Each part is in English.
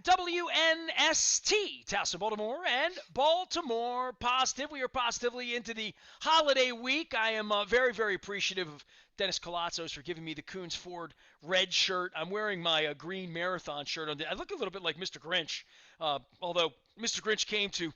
WNST, Towson, Baltimore, and Baltimore Positive. We are positively into the holiday week. I am very, very appreciative of Dennis Colazzos for giving me the Coons Ford red shirt. I'm wearing my green marathon shirt. I look a little bit like Mr. Grinch, although Mr. Grinch came to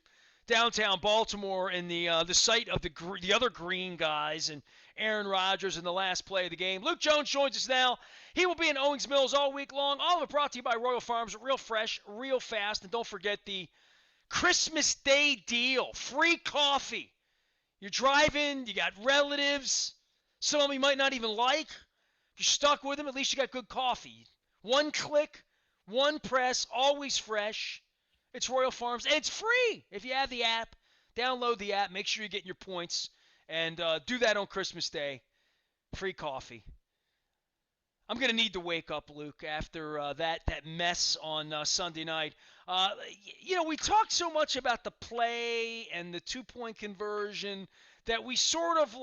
downtown Baltimore in the site of the other green guys and Aaron Rodgers in the last play of the game. Luke Jones joins us now. He will be in Owings Mills all week long. All of it brought to you by Royal Farms, real fresh, real fast. And don't forget the Christmas Day deal, free coffee. You're driving, you got relatives, some of them you might not even like. If you're stuck with them, at least you got good coffee. One click, one press, always fresh. It's Royal Farms, and it's free. If you have the app, download the app. Make sure you're getting your points, and do that on Christmas Day. Free coffee. I'm going to need to wake up, Luke, after that mess on Sunday night. We talked so much about the play and the two-point conversion that we sort of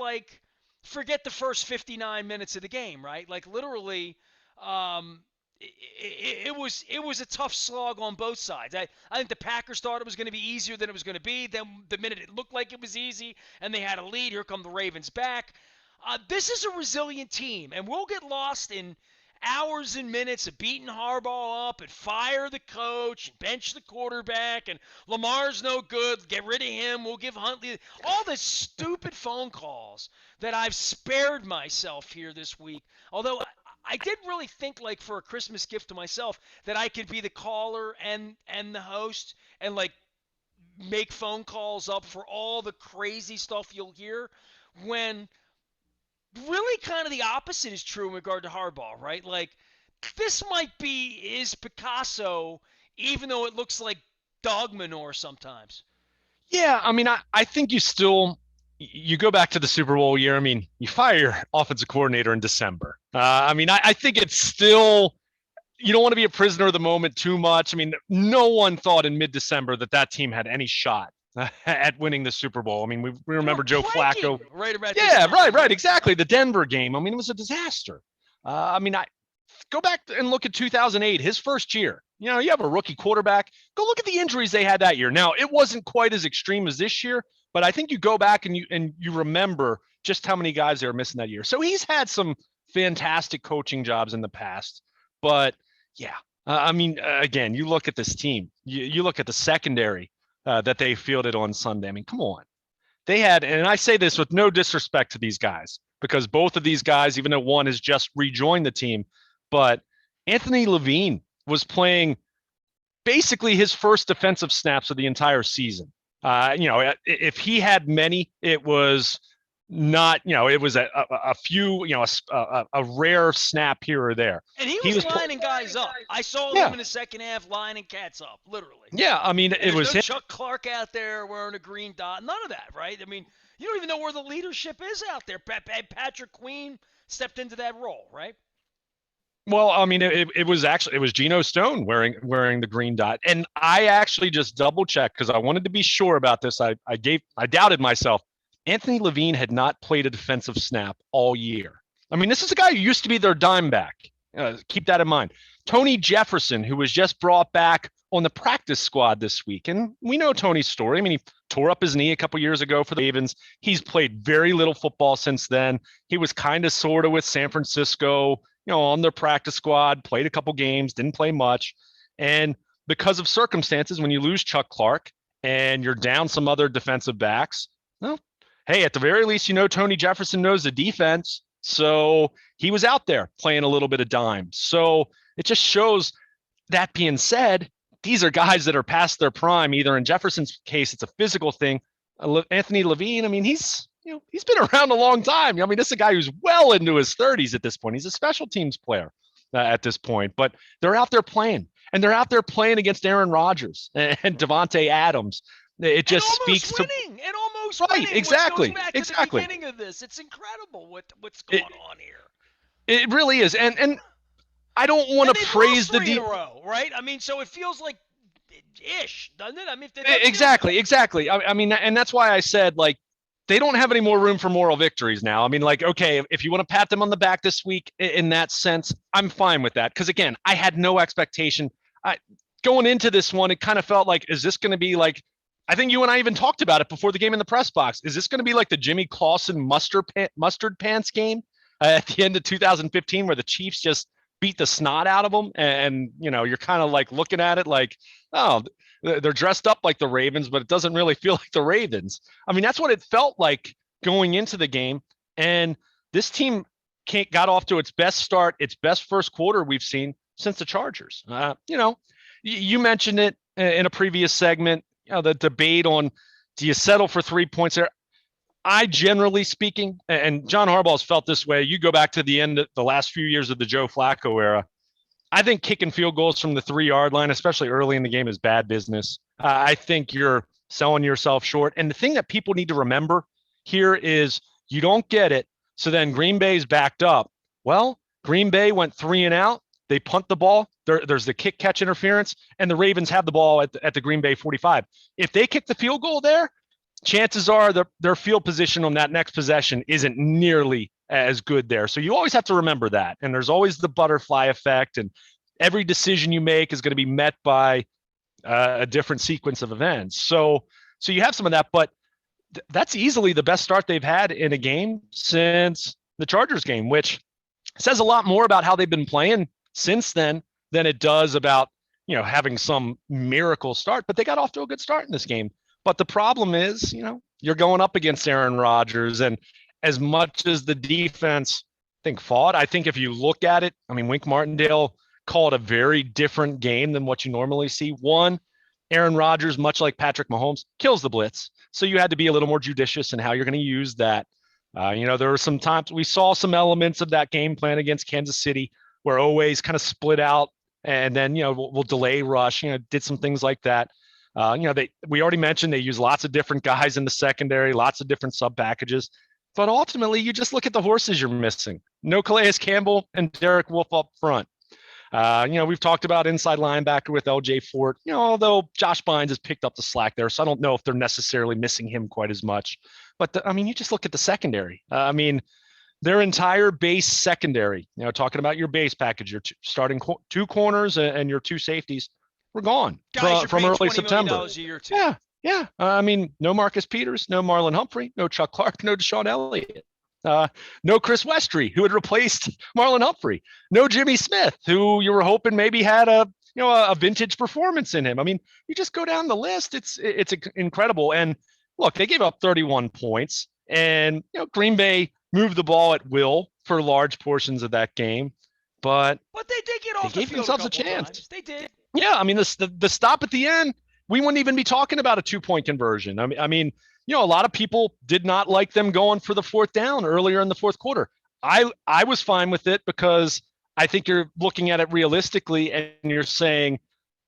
forget the first 59 minutes of the game, right? Like literally, it was a tough slog on both sides. I think the Packers thought it was going to be easier than it was going to be. Then the minute it looked like it was easy and they had a lead, here come the Ravens back. This is a resilient team, and we'll get lost in hours and minutes of beating Harbaugh up and fire the coach and bench the quarterback and Lamar's no good, get rid of him, we'll give Huntley – all the stupid phone calls that I've spared myself here this week. Although I did really think, for a Christmas gift to myself, that I could be the caller and the host and, make phone calls up for all the crazy stuff you'll hear when – really kind of the opposite is true in regard to Harbaugh, right? This might be his Picasso, even though it looks like dog manure sometimes. Yeah, I think you go back to the Super Bowl year. You fire your offensive coordinator in December. I think it's still, you don't want to be a prisoner of the moment too much. No one thought in mid-December that team had any shot at winning the Super Bowl. We remember Joe Flacco. Right about right, exactly. The Denver game. It was a disaster. I go back and look at 2008, his first year. You have a rookie quarterback. Go look at the injuries they had that year. Now, it wasn't quite as extreme as this year, but I think you go back and you remember just how many guys they were missing that year. So he's had some fantastic coaching jobs in the past. But yeah, again, you look at this team. You look at the secondary that they fielded on Sunday. Come on. They had, and I say this with no disrespect to these guys, because both of these guys, even though one has just rejoined the team, but Anthony Levine was playing basically his first defensive snaps of the entire season. If he had many, it was not, it was a few, a rare snap here or there. And he was lining guys up. I saw him in the second half lining cats up, literally. Yeah, it was no Chuck Clark out there wearing a green dot. None of that, right? You don't even know where the leadership is out there. Patrick Queen stepped into that role, right? Well, it was Geno Stone wearing the green dot, and I actually just double checked because I wanted to be sure about this. I doubted myself. Anthony Levine had not played a defensive snap all year. This is a guy who used to be their dime back. Keep that in mind. Tony Jefferson, who was just brought back on the practice squad this week. And we know Tony's story. He tore up his knee a couple years ago for the Ravens. He's played very little football since then. He was kind of sort of with San Francisco, on their practice squad, played a couple games, didn't play much. And because of circumstances, when you lose Chuck Clark and you're down some other defensive backs, well, hey, at the very least, Tony Jefferson knows the defense. So he was out there playing a little bit of dime. So it just shows, that being said, these are guys that are past their prime. Either in Jefferson's case, it's a physical thing. Anthony Levine, he's been around a long time. This is a guy who's well into his 30s at this point. He's a special teams player at this point. But they're out there playing. And they're out there playing against Aaron Rodgers and Devontae Adams. It just speaks to winning. And almost right, winning. exactly, Which goes back exactly. To the beginning of this. It's incredible what's going on here. It really is, and I don't want to praise the in a row, right? So it feels like ish, doesn't it? Exactly. And that's why I said they don't have any more room for moral victories now. Okay, if you want to pat them on the back this week in that sense, I'm fine with that. Because again, I had no expectation. going into this one, it kind of felt like, is this going to be like, I think you and I even talked about it before the game in the press box. Is this going to be like the Jimmy Clausen mustard pants game at the end of 2015 where the Chiefs just beat the snot out of them? And you're kind of like looking at it like, oh, they're dressed up like the Ravens, but it doesn't really feel like the Ravens. I mean, that's what it felt like going into the game. And this team got off to its best start, its best first quarter we've seen since the Chargers. You mentioned it in a previous segment, the debate on, do you settle for 3 points there? I generally speaking, and John Harbaugh's felt this way, you go back to the end of the last few years of the Joe Flacco era, I think kicking field goals from the 3-yard line, especially early in the game, is bad business. I think you're selling yourself short. And the thing that people need to remember here is you don't get it. So then Green Bay's backed up. Well, Green Bay went 3 and out. They punt the ball. There's the kick catch interference, and the Ravens have the ball at the Green Bay 45. If they kick the field goal there, chances are their field position on that next possession isn't nearly as good there. So you always have to remember that. And there's always the butterfly effect, and every decision you make is going to be met by a different sequence of events. So you have some of that, but that's easily the best start they've had in a game since the Chargers game, which says a lot more about how they've been playing since then than it does about, having some miracle start. But they got off to a good start in this game. But the problem is, you're going up against Aaron Rodgers, and as much as the defense, fought, I think if you look at it, Wink Martindale called a very different game than what you normally see. One, Aaron Rodgers, much like Patrick Mahomes, kills the blitz. So you had to be a little more judicious in how you're going to use that. There were some times we saw some elements of that game plan against Kansas City where Oweh's kind of split out and then, we'll delay rush, did some things like that. We already mentioned they use lots of different guys in the secondary, lots of different sub packages. But ultimately, you just look at the horses you're missing. No Calais Campbell and Derek Wolfe up front. We've talked about inside linebacker with LJ Fort, although Josh Bynes has picked up the slack there. So I don't know if they're necessarily missing him quite as much. But, you just look at the secondary. Their entire base secondary, talking about your base package, your starting 2 corners and your 2 safeties were gone from early September. A year too. Yeah. No Marcus Peters, no Marlon Humphrey, no Chuck Clark, no Deshaun Elliott. No Chris Westry, who had replaced Marlon Humphrey. No Jimmy Smith, who you were hoping maybe had a vintage performance in him. You just go down the list. It's incredible. And look, they gave up 31 points, and Green Bay moved the ball at will for large portions of that game. But they did get off the field. Gave themselves a chance. Times. They did. Yeah, the stop at the end, we wouldn't even be talking about a 2-point conversion. A lot of people did not like them going for the 4th down earlier in the 4th quarter. I was fine with it because I think you're looking at it realistically and you're saying,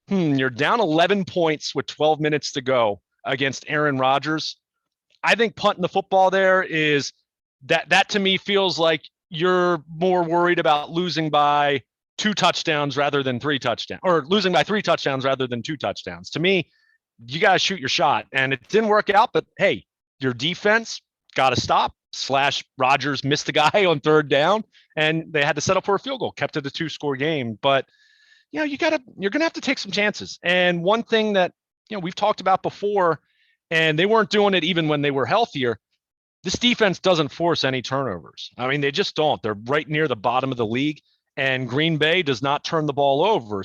you're down 11 points with 12 minutes to go against Aaron Rodgers. I think punting the football there is that to me feels like you're more worried about losing by 2 touchdowns rather than 3 touchdowns, or losing by 3 touchdowns rather than 2 touchdowns. To me, you got to shoot your shot. And it didn't work out, but hey, your defense got to stop. Rodgers missed the guy on 3rd down, and they had to settle for a field goal, kept it a 2-score game. But, you're going to have to take some chances. And one thing that, we've talked about before, and they weren't doing it even when they were healthier, this defense doesn't force any turnovers. They just don't. They're right near the bottom of the league. And Green Bay does not turn the ball over.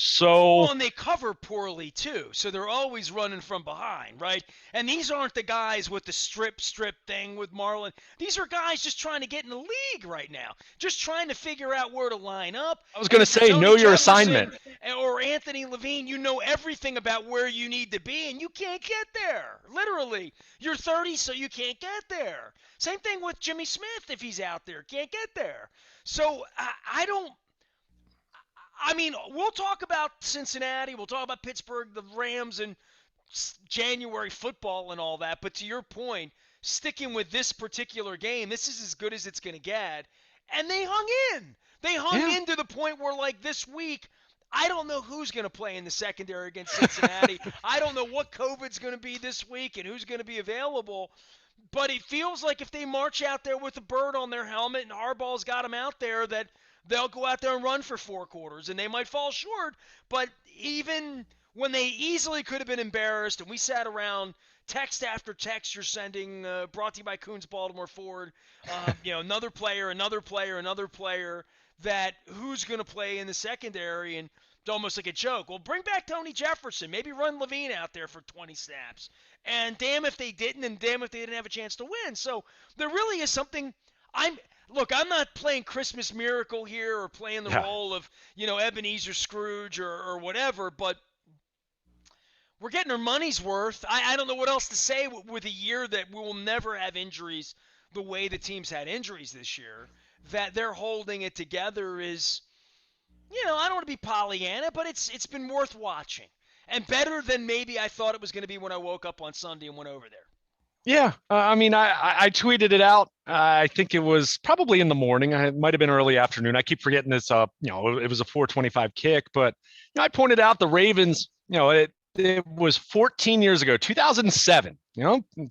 And they cover poorly, too. So they're always running from behind, right? And these aren't the guys with the strip thing with Marlon. These are guys just trying to get in the league right now, just trying to figure out where to line up. I was going to say, know your assignment. Or Anthony Levine, you know everything about where you need to be, and you can't get there. Literally. You're 30, so you can't get there. Same thing with Jimmy Smith if he's out there. Can't get there. So I don't... we'll talk about Cincinnati, we'll talk about Pittsburgh, the Rams, and January football and all that. But to your point, sticking with this particular game, this is as good as it's going to get. And they hung in. They hung in to the point where, like, this week, I don't know who's going to play in the secondary against Cincinnati. I don't know what COVID's going to be this week and who's going to be available. But it feels like if they march out there with a bird on their helmet and Harbaugh's got them out there, that they'll go out there and run for 4 quarters, and they might fall short. But even when they easily could have been embarrassed, and we sat around text after text you're sending, brought to you by Coons Baltimore Ford, another player, another player, another player, that who's going to play in the secondary, and it's almost like a joke. Well, bring back Tony Jefferson. Maybe run Levine out there for 20 snaps. And damn if they didn't, and damn if they didn't have a chance to win. So there really is something. I'm not playing Christmas Miracle here or playing the Yeah. role of, Ebenezer Scrooge or whatever, but we're getting our money's worth. I don't know what else to say with a year that we will never have injuries the way the team's had injuries this year. That they're holding it together is, I don't want to be Pollyanna, but it's been worth watching. And better than maybe I thought it was going to be when I woke up on Sunday and went over there. Yeah, I mean, I tweeted it out. I think it was probably in the morning. It might have been early afternoon. I keep forgetting this. It was a 4:25 kick, but I pointed out the Ravens. It was 14 years ago, 2007.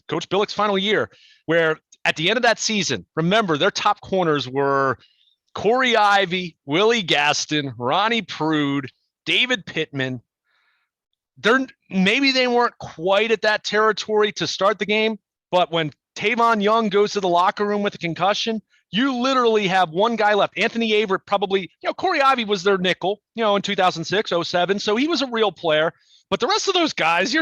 Coach Billick's final year, where at the end of that season, remember their top corners were Corey Ivy, Willie Gaston, Ronnie Prude, David Pittman. Maybe they weren't quite at that territory to start the game, but when Tavon Young goes to the locker room with a concussion, you literally have one guy left. Anthony Averett probably, Corey Ivy was their nickel, in 2006, 07. So he was a real player. But the rest of those guys,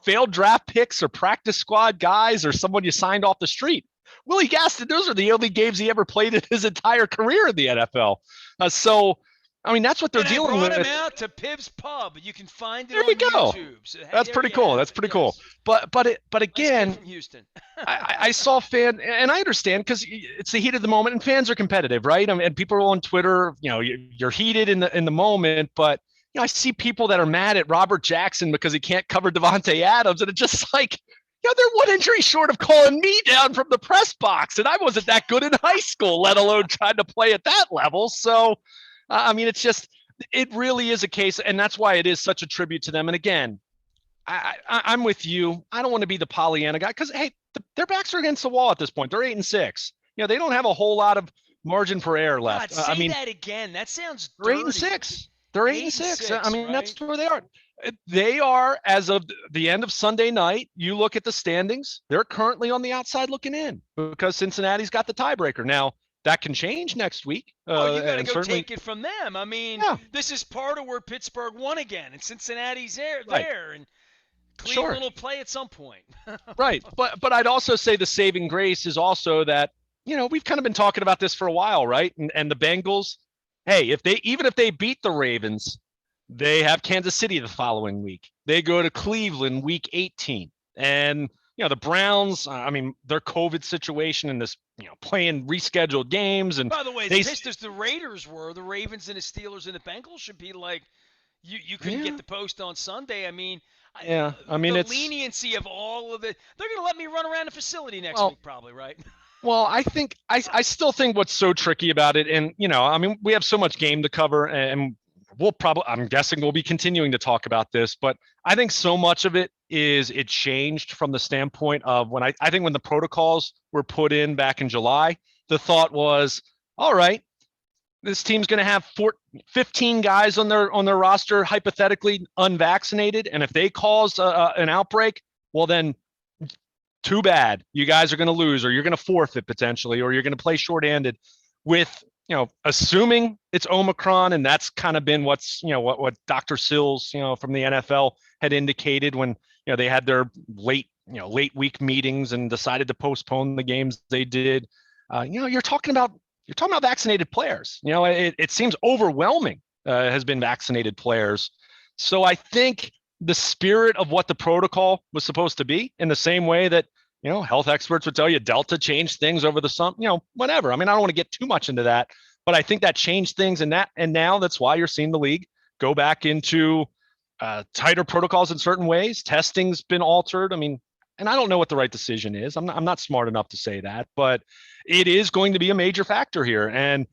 failed draft picks or practice squad guys or someone you signed off the street. Willie Gaston, those are the only games he ever played in his entire career in the NFL. That's what they're dealing with. I brought him out to Pib's Pub. You can find it there we go. YouTube. So That's pretty cool. That's pretty cool. But again, nice from Houston. I saw and I understand because it's the heat of the moment, and fans are competitive, right? And people are on Twitter. You're heated in the moment, but I see people that are mad at Robert Jackson because he can't cover Devontae Adams, and it's just like, they're one injury short of calling me down from the press box, and I wasn't that good in high school, let alone trying to play at that level. So. It really is a case, and that's why it is such a tribute to them. And again, I'm with you. I don't want to be the Pollyanna guy because, hey, their backs are against the wall at this point. They're 8-6. They don't have a whole lot of margin for error left. God, say that again. That sounds they're dirty. 8-6. They're 8-6. Right? That's where they are. They are, as of the end of Sunday night, you look at the standings, they're currently on the outside looking in because Cincinnati's got the tiebreaker. Now, that can change next week. You got to go take it from them. This is part of where Pittsburgh won again, and Cincinnati's there, and Cleveland will play at some point. Right, but I'd also say the saving grace is also that we've kind of been talking about this for a while, right? And the Bengals, hey, if they beat the Ravens, they have Kansas City the following week. They go to Cleveland week 18, and the Browns, their COVID situation and this, playing rescheduled games. And by the way, just as the Raiders were, the Ravens and the Steelers and the Bengals should be like, you couldn't get the post on Sunday. The leniency of all of it. They're going to let me run around the facility next week probably, right? Well, I think I still think what's so tricky about it, and we have so much game to cover, and I'm guessing we'll be continuing to talk about this, but I think so much of it changed from the standpoint of when I think when the protocols were put in back in July, the thought was, all right, this team's going to have 15 guys on their roster, hypothetically unvaccinated. And if they cause an outbreak, well, then too bad. You guys are going to lose, or you're going to forfeit potentially, or you're going to play shorthanded with, assuming it's Omicron. And that's kind of been what Dr. Sills, from the NFL had indicated when, they had their late week meetings and decided to postpone the games they did. You're talking about vaccinated players. It seems overwhelming has been vaccinated players. So I think the spirit of what the protocol was supposed to be, in the same way that, health experts would tell you Delta changed things over the summer, whatever. I don't want to get too much into that, but I think that changed things, and now that's why you're seeing the league go back into tighter protocols in certain ways. Testing's been altered. And I don't know what the right decision is. I'm not smart enough to say that, but it is going to be a major factor here. And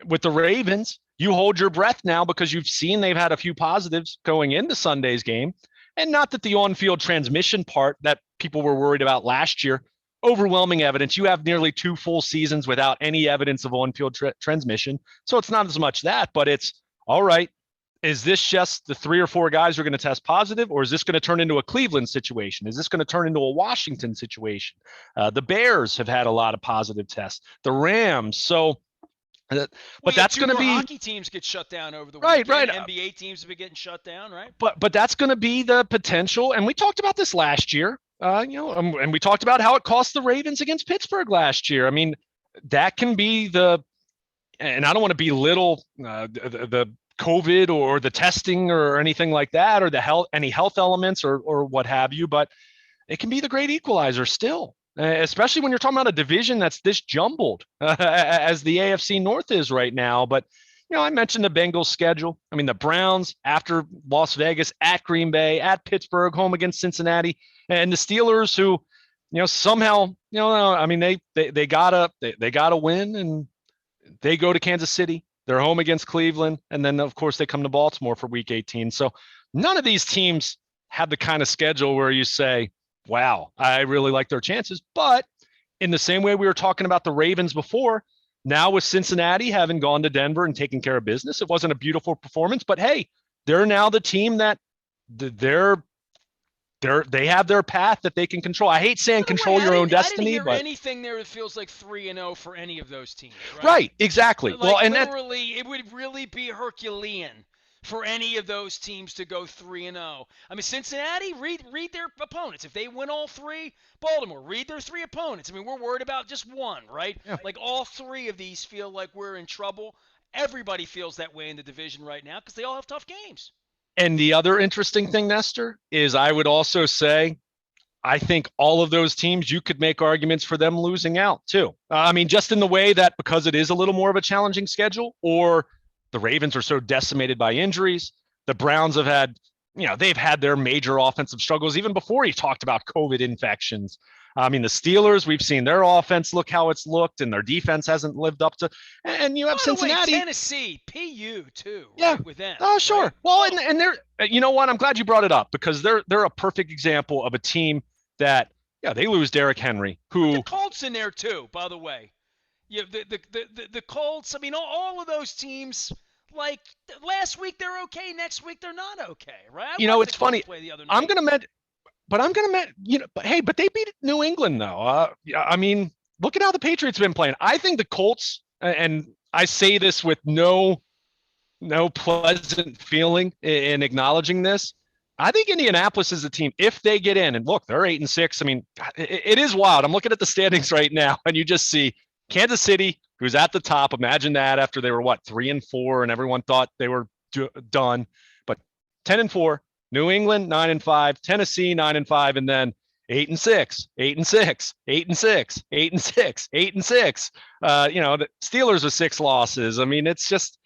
with the Ravens, you hold your breath now because you've seen they've had a few positives going into Sunday's game. And not that the on-field transmission part that people were worried about last year, overwhelming evidence. You have nearly 2 full seasons without any evidence of on-field transmission. So it's not as much that, but it's all right. is this just the 3 or 4 guys who are going to test positive, or is this going to turn into a Cleveland situation? Is this going to turn into a Washington situation? The Bears have had a lot of positive tests. The Rams. So, but that's going to be hockey teams get shut down over the right, weekend. right. NBA teams have been getting shut down, right? But that's going to be the potential, and we talked about this last year. And we talked about how it cost the Ravens against Pittsburgh last year. I mean, that can be and I don't want to belittle the COVID or the testing or anything like that, or any health elements or what have you, but it can be the great equalizer still, especially when you're talking about a division that's this jumbled as the AFC North is right now. But, I mentioned the Bengals schedule. I mean, the Browns after Las Vegas, at Green Bay, at Pittsburgh, home against Cincinnati, and the Steelers who, somehow, I mean, they gotta win, and they go to Kansas City. They're home against Cleveland, and then of course they come to Baltimore for Week 18. So none of these teams have the kind of schedule where you say, "Wow, I really like their chances." But in the same way we were talking about the Ravens before, now with Cincinnati having gone to Denver and taking care of business, it wasn't a beautiful performance, but hey, they're now the team that they have their path that they can control. I hate saying control your own destiny, I didn't hear anything there that feels like 3-0 for any of those teams. Right, exactly. Like, well, and literally, it would really be Herculean for any of those teams to go 3-0. I mean, Cincinnati, read their opponents. If they win all 3, Baltimore, read their 3 opponents. I mean, we're worried about just one, right? Yeah. Like all 3 of these feel like we're in trouble. Everybody feels that way in the division right now because they all have tough games. And the other interesting thing, Nestor, is I would also say I think all of those teams, you could make arguments for them losing out too. I mean, just in the way that because it is a little more of a challenging schedule, or the Ravens are so decimated by injuries. The Browns have had, they've had their major offensive struggles even before he talked about COVID infections. I mean, the Steelers, we've seen their offense look how it's looked, and their defense hasn't lived up to. And you have Cincinnati, Tennessee, PU too. Yeah, right, with them. Oh, sure. Right? Well, and they're, you know what? I'm glad you brought it up because they're a perfect example of a team that, they lose Derrick Henry, who the Colts in there too. By the way, the Colts. I mean, all of those teams. Like last week they're okay, next week they're not okay, right? It's funny. I'm gonna bet. But they beat New England though. I mean, look at how the Patriots have been playing. I think the Colts, and I say this with no pleasant feeling in acknowledging this. I think Indianapolis is a team, if they get in, and look, they're 8-6. I mean, it is wild. I'm looking at the standings right now, and you just see Kansas City, who's at the top. Imagine that after they were 3-4, and everyone thought they were done. But 10-4. New England 9-5, Tennessee 9-5, and then 8-6, 8-6, 8-6, 8-6, 8-6. The Steelers with 6 losses. I mean, it's just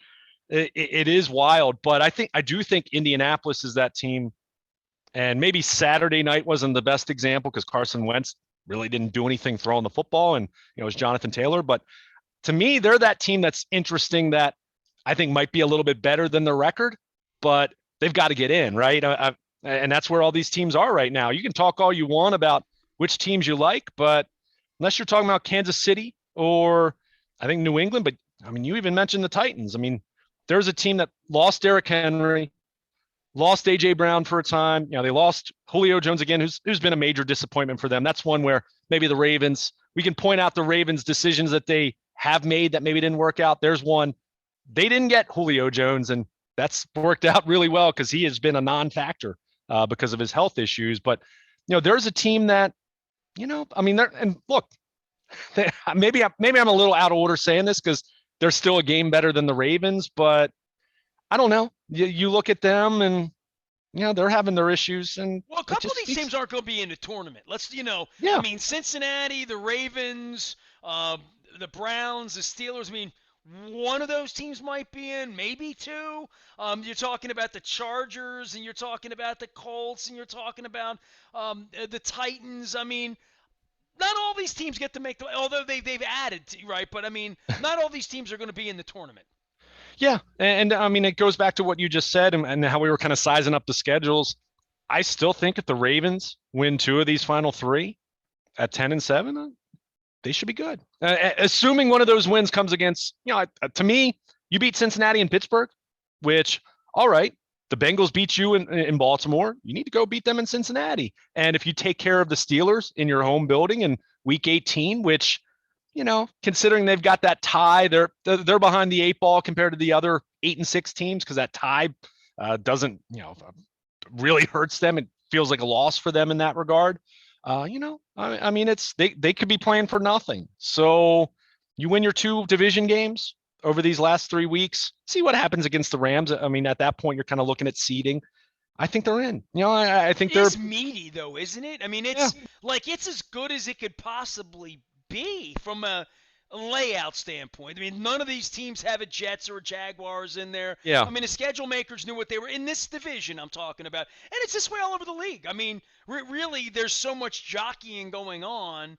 it is wild. But I do think Indianapolis is that team. And maybe Saturday night wasn't the best example because Carson Wentz really didn't do anything throwing the football, and it was Jonathan Taylor. But to me, they're that team that's interesting that I think might be a little bit better than their record, but they've got to get in, right? And that's where all these teams are right now. You can talk all you want about which teams you like, but unless you're talking about Kansas City or I think New England, but I mean, you even mentioned the Titans. I mean, there's a team that lost Derrick Henry, lost A.J. Brown for a time. They lost Julio Jones again, who's been a major disappointment for them. That's one where maybe the Ravens, we can point out the Ravens' decisions that they have made that maybe didn't work out. There's one. They didn't get Julio Jones, and that's worked out really well because he has been a non-factor because of his health issues. But, there's a team that, I mean, look, maybe I'm a little out of order saying this because they're still a game better than the Ravens, but I don't know. You look at them and, they're having their issues. And a couple of these teams aren't going to be in the tournament. I mean, Cincinnati, the Ravens, the Browns, the Steelers. I mean, one of those teams might be in, maybe 2. You're talking about the Chargers, and you're talking about the Colts, and you're talking about the Titans. I mean, not all these teams get to make although they've added, right? But I mean, not all these teams are going to be in the tournament. Yeah, and I mean, it goes back to what you just said and how we were kind of sizing up the schedules. I still think if the Ravens win 2 of these final 3 at 10-7, they should be good. Assuming one of those wins comes against, to me, you beat Cincinnati and Pittsburgh, which all right, the Bengals beat you in Baltimore. You need to go beat them in Cincinnati. And if you take care of the Steelers in your home building in Week 18, which, considering they've got that tie, they're behind the 8 ball compared to the other 8-6 teams, because that tie doesn't really hurts them. It feels like a loss for them in that regard. I mean, it's they could be playing for nothing. So you win your 2 division games over these last 3 weeks. See what happens against the Rams. I mean, at that point, you're kind of looking at seeding. I think they're in. I think It they're. is meaty, though, isn't it? I mean, Yeah, it's as good as it could possibly be from a layout standpoint. I mean, none of these teams have a Jets or a Jaguars in there. yeah. I mean, the schedule makers knew what they were in this division I'm talking about. And it's this way all over the league. I mean, really, there's so much jockeying going on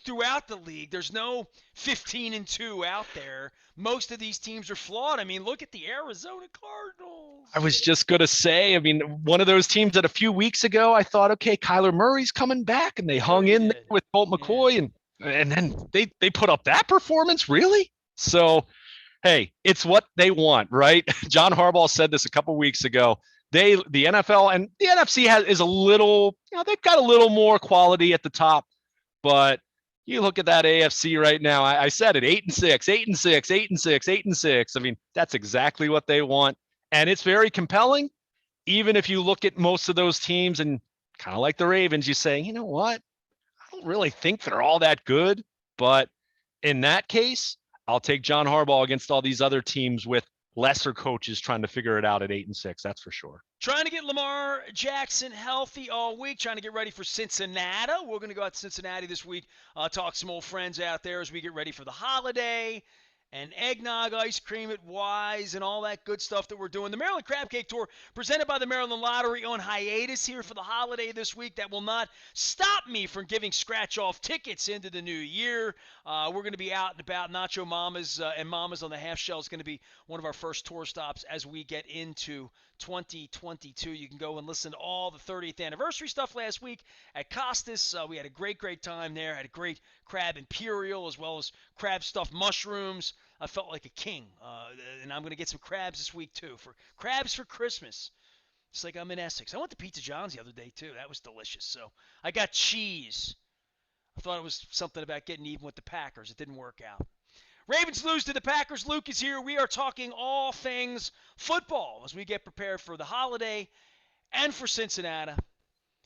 throughout the league. There's no 15-2 out there. Most of these teams are flawed. I mean, look at the Arizona Cardinals. I was just gonna say. I mean, one of those teams that a few weeks ago I thought, okay, Kyler Murray's coming back, and they hung Very in there good. with Colt Yeah. McCoy, and then they put up that performance, really. So hey, it's what they want, right? John Harbaugh said this a couple weeks ago. The NFL and the NFC is a little, they've got a little more quality at the top, but you look at that AFC right now. I said it: 8-6, 8-6, 8-6, 8-6. I mean, that's exactly what they want, and it's very compelling. Even if you look at most of those teams and kind of like the Ravens, you say, you know what? I don't really think they're all that good, but in that case, I'll take John Harbaugh against all these other teams with lesser coaches trying to figure it out at 8-6. That's for sure. Trying to get Lamar Jackson healthy all week, trying to get ready for Cincinnati. We're going to go out to Cincinnati this week, talk some old friends out there as we get ready for the holiday and eggnog ice cream at Wise and all that good stuff that we're doing. The Maryland Crab Cake Tour, presented by the Maryland Lottery, on hiatus here for the holiday this week. That will not stop me from giving scratch-off tickets into the new year. We're going to be out and about. Nacho Mamas and Mamas on the Half Shell is going to be one of our first tour stops as we get into 2022. You can go and listen to all the 30th anniversary stuff last week at Costas. We had a great time there. Had a great crab imperial as well as crab stuffed mushrooms. I felt like a king. And I'm going to get some crabs this week too, for crabs for Christmas. It's like I'm in Essex. I went to Pizza John's the other day too. That was delicious. So I got cheese. I thought it was something about getting even with the Packers. It didn't work out. Ravens lose to the Packers. Luke is here. We are talking all things football as we get prepared for the holiday and for Cincinnati.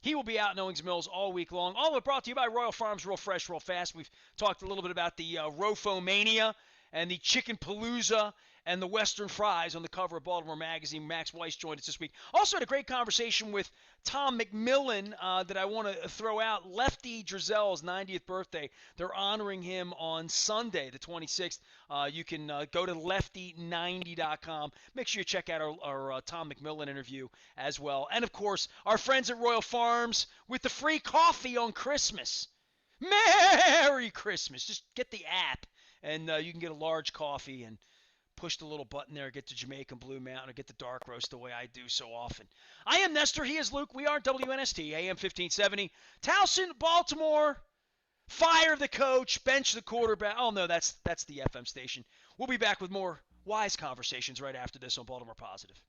He will be out in Owings Mills all week long. All of it brought to you by Royal Farms, real fresh, real fast. We've talked a little bit about the Rofo Mania and the Chicken Palooza and the Western Fries on the cover of Baltimore Magazine. Max Weiss joined us this week. Also had a great conversation with Tom McMillan that I want to throw out. Lefty Drizel's 90th birthday. They're honoring him on Sunday, the 26th. You can go to lefty90.com. Make sure you check out our Tom McMillan interview as well. And, of course, our friends at Royal Farms with the free coffee on Christmas. Merry Christmas. Just get the app, and you can get a large coffee and push the little button there, get the Jamaican Blue Mountain, or get the dark roast the way I do so often. I am Nestor. He is Luke. We are WNST, AM 1570. Towson, Baltimore. Fire the coach, bench the quarterback. Oh, no, that's the FM station. We'll be back with more wise conversations right after this on Baltimore Positive.